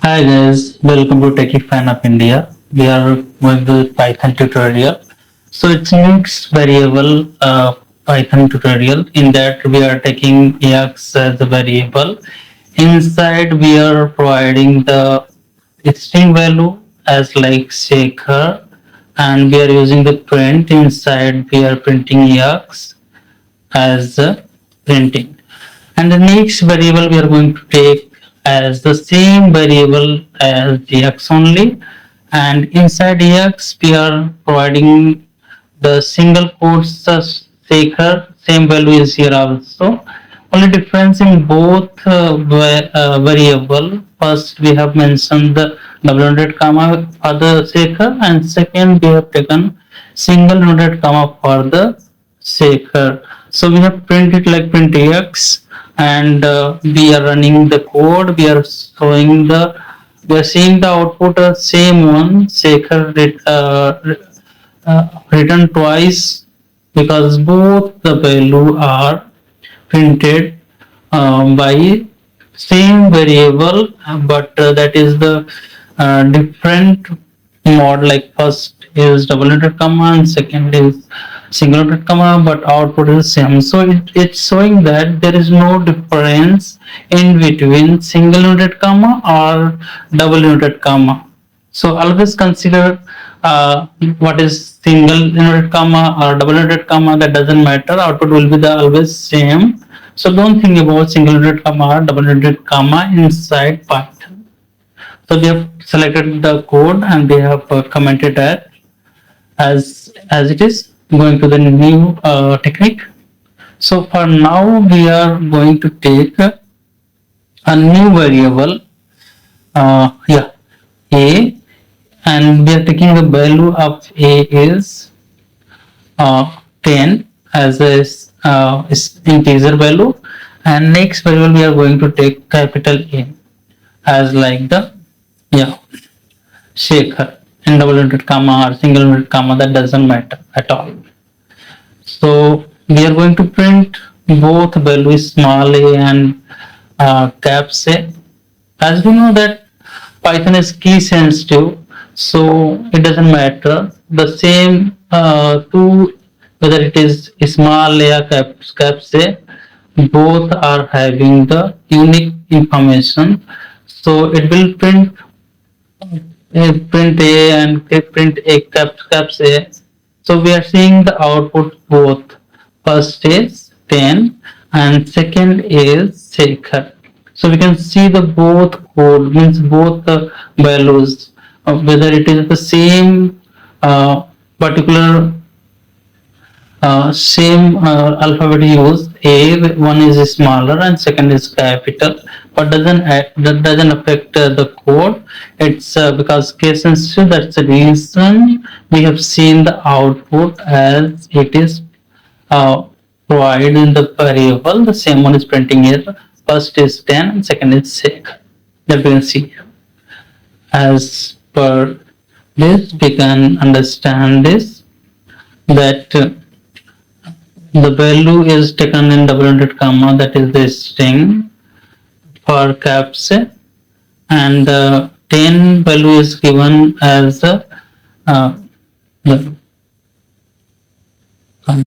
Hi guys, welcome to Techie Fan of India. We are going to Python tutorial. So it's mixed variable Python tutorial. In that we are taking x as a variable. Inside we are providing the string value as like shaker, and we are using the print. Inside we are printing x as printing, and the next variable we are going to take as the same variable as the x only, and inside x we are providing the single quotes shaker. Same value is here also. Only difference in both variable, first we have mentioned the double inverted comma for the shaker, and second we have taken single inverted comma for the shaker. So we have printed like print x, and we are running the code. We are seeing the output same one shaker written twice, because both the value are printed by same variable, but that is the different mode. Like first is double inverted comma and second is single inverted comma, but output is same. So it's showing that there is no difference in between single inverted comma or double inverted comma. So always consider what is single inverted comma or double inverted comma. That doesn't matter. Output will be the always same. So don't think about single inverted comma or double inverted comma inside Python. So they have selected the code and they have commented that as it is. Going to the new technique. So for now we are going to take a new variable, a, and we are taking the value of a is 10 as a integer value, and next variable we are going to take capital A as like the shaker. In double inverted comma or single inverted comma, that doesn't matter at all. So we are going to print both values small a and caps A. As we know that Python is key sensitive, so it doesn't matter. The same two, whether it is small a or caps A, both are having the unique information. So it will print A and print a caps A. So we are seeing the output both. First is 10 and second is shaker. So we can see the both code, means both the values, whether it is the same particular same alphabet used. One is smaller and second is capital, but that doesn't affect the code. It's because case sensitive. That's the reason we have seen the output as it is provided in the variable. The same one is printing here. First is 10 and second is 6. That we can see. As per this, we can understand this, that the value is taken in double inverted comma, that is the string for caps A, and 10 value is given as the